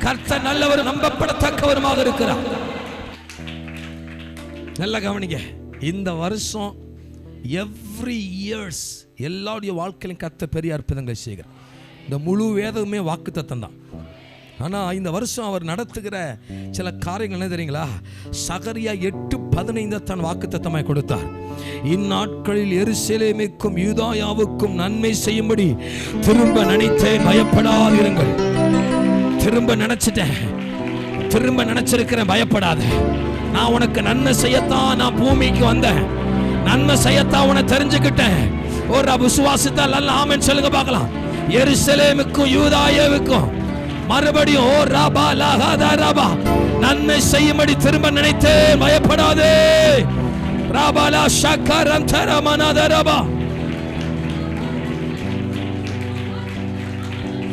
கர்த்தர் நல்லவர், நம்பப்படத்தக்கவருமாக இருக்கிறார். நல்ல கவனிங்க, இந்த வருஷம் எவ்ரி இயர்ஸ் எல்லாருடைய வாழ்க்கையிலும் கர்த்தர் பெரிய அற்புதங்களை செய்கிறார். இந்த முழு வேதமே வாக்குத்தத்தம் தான். ஆனால் இந்த வருஷம் அவர் நடத்துகிற சில காரியங்கள் என்ன தெரியுங்களா? சகரியா 8:15 தான் வாக்குத்தத்தமாய் கொடுத்தார். இந்நாட்களில் எருசலேமுக்கும் யூதாயாவுக்கும் நன்மை செய்யும்படி திரும்ப நினைத்தேன், பயப்படாதிருங்கள். திரும்ப நினைச்சிட்டேன், திரும்ப நினைச்சிருக்கிறேன், பயப்படாத. நான் உனக்கு நன்மை செய்யத்தான் நான் பூமிக்கு வந்தேன், நன்மை செய்யத்தான் உன்னை தெரிஞ்சுக்கிட்டேன். ஒரு விசுவாசத்தால் நல்ல ஆமென் சொல்லுங்க பார்க்கலாம். எருசலேமுக்கும் யூதாயாவுக்கும் மறுபடியும் ஓ ராபா லஹாதா ராபா நன்மை செய்யும்படி திரும்ப நினைத்தேன், பயப்படாதே. ராபா லா ஷக்கரம் தரமனாத ராபா.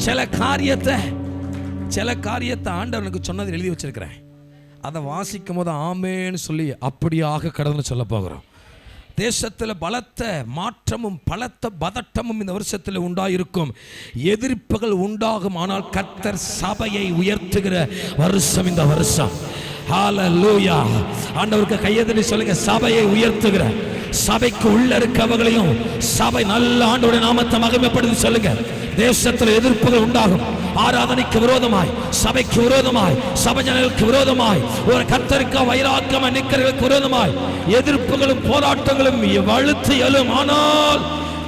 சில காரியத்தை ஆண்டவனுக்கு சொன்னதை எழுதி வச்சிருக்கிறேன். அதை வாசிக்கும் போது ஆமேன்னு சொல்லி அப்படியாக கடந்து சொல்ல போகிறோம். தேசத்தில் பலத்த மாற்றமும் பலத்த பதட்டமும் இந்த வருஷத்தில் உண்டாயிருக்கும். எதிர்ப்புகள் உண்டாகும், ஆனால் கர்த்தர் சபையை உயர்த்துகிற வருஷம் இந்த வருஷம். ஹல்லேலூயா. ஆண்டவருக்கு கையெழுத்தி சொல்லுங்க, சபையை உயர்த்துகிற, சபைக்கு உள்ள இருக்கவங்களையும் சபை நல்ல ஆண்டவருடைய நாமத்தை மகிமைப்படுத்தி சொல்லுங்க. தேசத்தில் எதிர்ப்புகள் உண்டாகும், ஆராதனைக்கு விரோதமாய், சபைக்கு விரோதமாய், சபை ஜனங்களுக்கு விரோதமாய், ஒரு கர்த்தருக்கு வைராக்கியமா நிற்கிறவர்களுக்கு விரோதமாய் எதிர்ப்புகளும் போராட்டங்களும் வலுத்து எழும். ஆனால்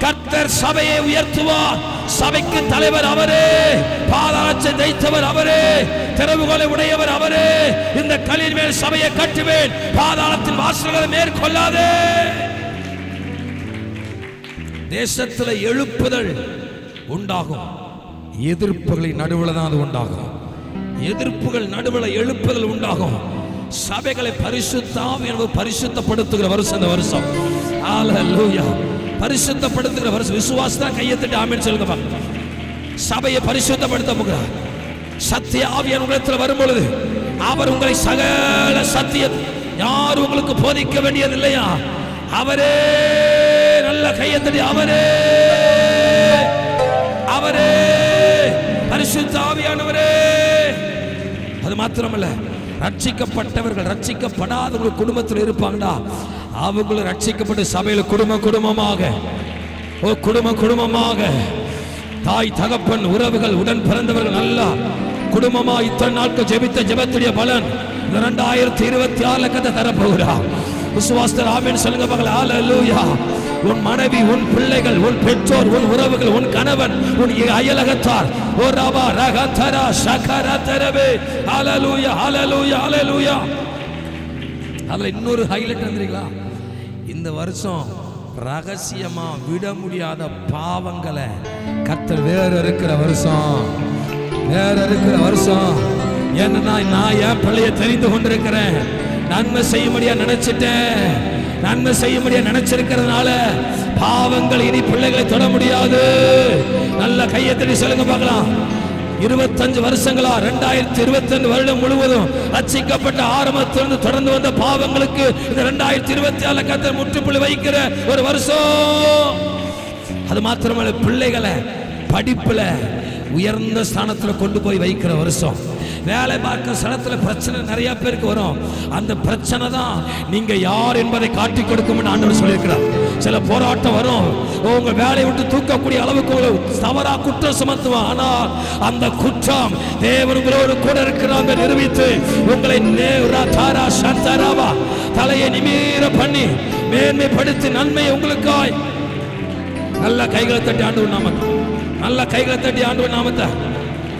கர்த்தர் சபையை உயர்த்துவார். சபைக்கு தலைவர் அவரே, பாதாளத்தை தைத்தவர் அவரே, திறவுகளை உடையவர் அவரே. இந்த கல்லின் மேல் சபையை கட்டுவேன், பாதாளத்தின் வாசல்களை மேற்கொள்ளாதே. தேசத்தில் எழுப்புதல் உண்டாகும், எதிர்ப்புகளின் நடுவில் தான் அது உண்டாகும். எதிர்ப்புகள் நடுவில் எழுப்புதல் உண்டாகும். சபைகளை பரிசுத்தப்படுத்துகிற வருஷம் இந்த வருஷம். ஹல்லேலூயா. பரிசுத்தப்படுத்துகிற வருஷம். விசுவாசத்தை கையெழுத்தி ஆமென் சொல்லுங்க. சபையை பரிசுத்தப்படுத்த போகிறார். சத்திய ஆவியானவர் உங்களிடத்தில் வரும் பொழுது அவர் உங்களை சகல சத்தியம் யாரும் உங்களுக்கு போதிக்க வேண்டியது இல்லையா? அவரே, நல்ல கையெழுத்தி, அவரே அவரே பரிசுத்த ஆவியானவரே. அது மாத்திரமல்ல, ரட்சிக்கப்பட்டவர்கள் ரட்சிக்கப்படாதவங்க குடும்பத்தில் இருப்பாங்கடா, அவங்களும் ரட்சிக்கப்பட்டு சபையில் குடும்பமாக தாய் தகப்பன் உறவுகள் உடன் பிறந்தவர்கள் நல்லா குடும்பமா இத்தனை நாட்கள் ஜெபித்த ஜெபத்துடைய பலன் 2026 கதை தரப்போகிறார். விசுவாசத்தில் ஆமென் சொல்லுங்க பார்க்கலாம். ஹல்லேலூயா. உன் மனைவி, உன் பிள்ளைகள், உன் பெற்றோர், உன் உறவுகள், உன் கணவன், உன் அயலகத்தார், ஓ ராபா ரகதரா ஷகரா தரவே. ஹல்லேலூயா, ஹல்லேலூயா, ஹல்லேலூயா. அதுல இன்னொரு ஹைலைட் வந்துறீங்களா? இந்த வருஷம் ரகசியமா விட முடியாத பாவங்களை கர்த்தர் வேற இருக்கிற வருஷம். ஏன்னா நான் என் பிள்ளையை தெரிந்து கொண்டிருக்கிறேன், நன்மை செய்யும்படியா நினைச்சிட்டேன், நன்மை செய்யும்படியா நினைச்சிருக்கிறதுனால பாவங்கள் இனி பிள்ளைகளை தொட முடியாது. நல்ல கையெழுத்தி சொல்லுங்க பார்க்கலாம். 25 வருஷங்களா 2022 வருடம் முழுவதும் ரட்சிக்கப்பட்ட ஆரம்பத்திலிருந்து தொடர்ந்து வந்த பாவங்களுக்கு இந்த 2024 கர்த்தர் முற்றுப்புள்ளி வைக்கிற ஒரு வருஷம். அது மாத்திரமல்ல, பிள்ளைகளை படிப்புல உயர்ந்த ஸ்தானத்துல கொண்டு போய் வைக்கிற வருஷம். வேலை பார்க்கிற ஸ்தலத்துல பிரச்சனை நிறைய பேருக்கு வரும். அந்த பிரச்சனை தான் நீங்க யார் என்பதை காட்டி கொடுக்கும் ஆண்டவர் சொல்லியிருக்கிறார். சில போராட்டம் வரும், உங்க வேலையை விட்டு தூக்கக்கூடிய அளவுக்கு தவறா குற்றம் சுமத்துவான். ஆனால் அந்த குற்றம் தேவன் உங்களோடு கூட இருக்கிறாங்க நிரூபித்து உங்களை தலையை நிமிர பண்ணி மேன்மைப்படுத்தி நன்மையை உங்களுக்காய். நல்ல கைகளை தட்டி ஆண்டவர் நாமத்தை, நல்ல கைகளை தட்டி ஆண்டவர் நாமத்தை.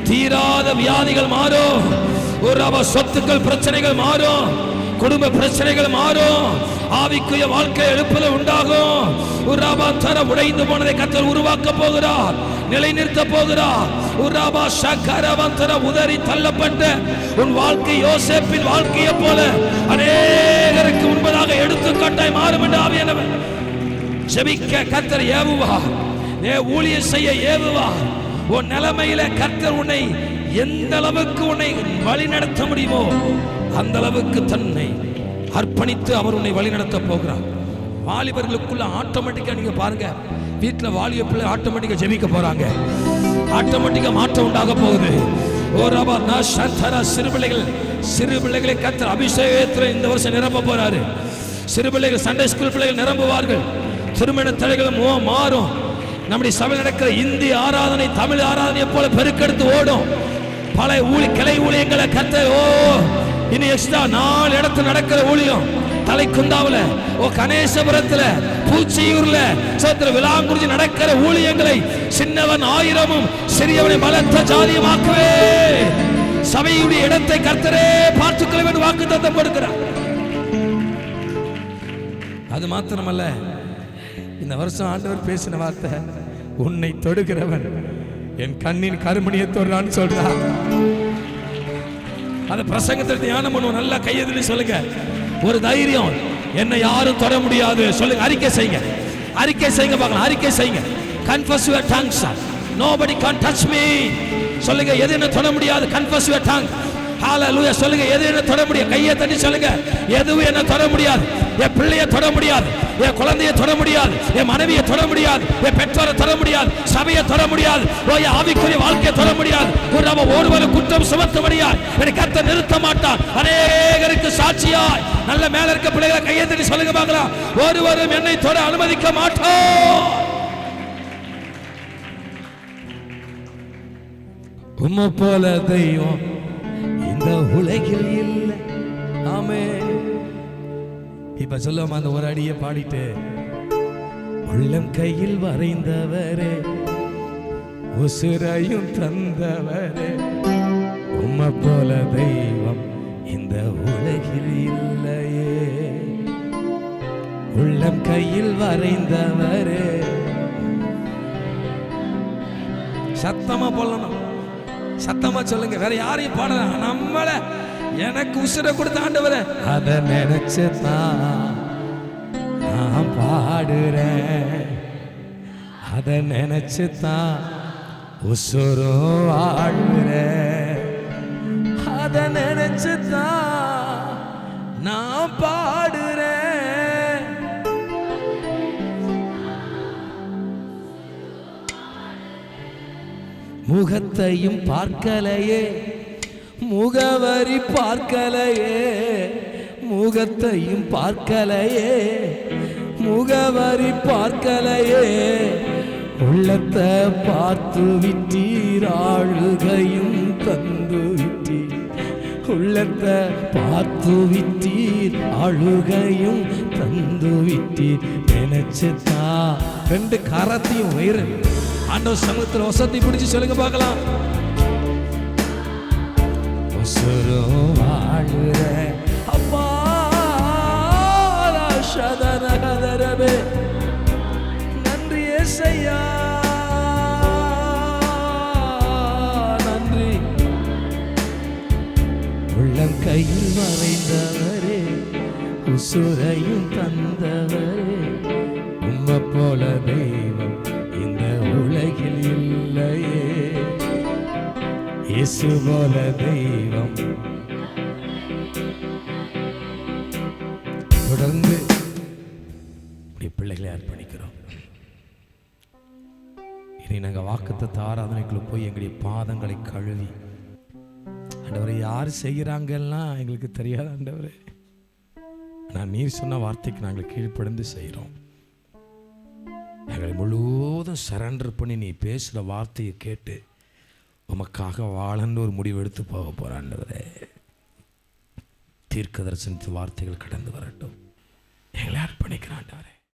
தீராத வியாதிகள் மாறும், ஒரு சொத்துக்கள் பிரச்சனைகள் மாறும், குடும்ப பிரச்சனைகள் மாறும், ஆவிக்குரிய வாழ்க்கை எழுப்புதல் உண்டாகும். ஒரு தர உடைந்து போனதை கர்த்தர் உருவாக்க போகிறார், நிலைநிறுத்த போகிறார். ஒரு சக்கரவந்தர உதறி தள்ளப்பட்ட உன் வாழ்க்கை யோசேப்பின் வாழ்க்கையை போல அநேகருக்கு முன்பதாக எடுத்துக்காட்டாய் மாறும் என்று ஆவியானவர் ஜெபிக்க கர்த்தர் ஏவுவார், ஊழியம் செய்ய ஏவுவார். உன் நிலைமையில கர்த்தர் உன்னை எந்த அளவுக்கு உன்னை வழி நடத்த முடியுமோ அந்த அளவுக்கு தன்னை அர்ப்பணித்து அவர் உன்னை வழி நடத்த போகிறார். வாலிபர்களுக்குள்ள ஆட்டோமேட்டிக்கா நீங்க பாருங்க, வீட்டில் வாலிப பிள்ளை ஆட்டோமேட்டிக்கா ஜெபிக்க போறாங்க, ஆட்டோமேட்டிக்கா மாற்றம் உண்டாக போகுது. ஓ ரபா நாஷந்தரா சிறு பிள்ளைகளை கர்த்தர் அபிஷேகத்தில் இந்த வருஷம் நிரப்ப போறாரு. சிறு பிள்ளைகள், சண்டே ஸ்கூல் பிள்ளைகள் நிரம்புவார்கள். திருமண தடைகளும் மாறும். நம்முடைய சபையில் நடக்கிற இந்தி ஆராதனை தமிழ் ஆராதனை போல பெருக்கெடுத்து ஓடும். பல கிளை ஊழியங்களை கர்த்தர் இனி எக்ஸ்ட்ரா 4 இடத்துல நடக்கிற ஊழியம். தலைக்குந்தாவில், கணேசபுரத்தில், பூச்சியூர்ல, விளாங்குறிச்சி நடக்கிற ஊழியங்களை சின்னவன் 1000 சிறியவனை பலத்த ஜாதியமாக்குவே. சபையுடைய இடத்தை கர்த்தரே பார்த்துக்கொள்ள வேண்டும் வாக்குத்தத்தம் கொடுக்கிறார். அது மாத்திரமல்ல, இந்த வருஷம் ஆண்டவர் பேசின வார்த்தை, உன்னை தொடுகிறவன் என் கண்ணின் கருமணியை தொடுறான்னு சொல்றான். அந்த பிரசங்கத்தில் தியானம் பண்ணுவோம். நல்லா கையெழுதி சொல்லுங்க. ஒரு தைரியம், என்னை யாரும் தொட முடியாது சொல்லுங்க. அறிக்கை செய்யுங்க, அறிக்கை செய்யுங்க பார்க்கலாம். அறிக்கை செய்யுங்க. confess your tongues, nobody can touch me சொல்லுங்க. எது என்ன தொட முடியாது. confess your tongue, hallelujah சொல்லுங்க. எது என்ன தொட முடியாது. கையை தட்டி சொல்லுங்க. எதுவும் என்ன தொட முடியாது. என் பிள்ளையை தொட முடியாது, என் குழந்தையை தொட முடியாது, என் மனைவியை தொட முடியாது, என் பெற்றோரை தொட முடியாது, சபையை தொட முடியாது, ஆவிக்குரிய வாழ்க்கையை தொட முடியாது. ஒருவரு குற்றம் சுமத்த முடியாது. என்னை கர்த்தர் நிறுத்த மாட்டார். அநேகருக்கு சாட்சியாய் நல்ல மேல இருக்க பிள்ளைகளை கையை தட்டி சொல்லுங்க பார்க்கலாம். ஒருவரும் என்னை தொட அனுமதிக்க மாட்டோம். உம்மை போல தெய்வம் இந்த உலகில் இல்லை. ஆமென். இப்ப சொல்லுவோம் அந்த ஒரு அடியை பாடிட்டு, உள்ளம் கையில் வரைந்தவரே, உசுரையும் தந்தவரே, உம்மை போல தெய்வம் இந்த உலகில் இல்லையே. உள்ளம் கையில் வரைந்தவரே. சத்தமா போடணும், சத்தமா சொல்லுங்க. வேற யாரையும் பாடலாம். நம்மள எனக்கு உசுரை கொடுத்த ஆண்டவரே, அதை நினைச்சுதான் நான் பாடுறேன். அதை நினைச்சுதான் உசுரும் வாழ்கிறேன். அதை நினைச்சுதான் நான் பாடுறேன். முகத்தையும் பார்க்கலையே, முகவரி பார்க்கலையே, முகத்தையும் பார்க்கலையே, முகவரி பார்க்கலையே, உள்ளத்தை பார்த்து விட்டீர், ஆளுகையும் தந்து விட்டீர். உள்ளத்தை பார்த்து விட்டீர், ஆளுகையும் தந்து விட்டீர். நினைச்சுதா 2 கரத்தையும் வயிறு ஆண்டவர் சமூகத்தில் வசதி பிடிச்சு சொல்லுங்க பார்க்கலாம். வாழுற அப்பா சதரகதரவே, நன்றி ஏசையா, நன்றி. உள்ளம் கையில் வரைந்தவரே, உசுரையும் தந்தவரே, உம்மை போல தெய்வம் இந்த உலகில் இல்லையே. இயேசு போல தெய்வம். தொடர்ந்து பிள்ளைகளை அர்ப்பணிக்கிறோம். இனி நாங்கள் வாக்குத்தத்த ஆராதனைக்குள்ள போய் எங்களுடைய பாதங்களை கழுவி, ஆண்டவரை யார் செய்கிறாங்கலாம் எங்களுக்கு தெரியாது ஆண்டவரே, நான் நீர் சொன்ன வார்த்தைக்கு நாங்கள் கீழ்ப்படிந்து செய்கிறோம். எங்களை முழுவதும் சரண்டர் பண்ணி நீ பேசுகிற வார்த்தையை கேட்டு உமக்காக வாழன்னு ஒரு முடிவு எடுத்து போக போகிறாண்டவரே. தீர்க்க தரிசனத்து வார்த்தைகள் கடந்து வரட்டும்.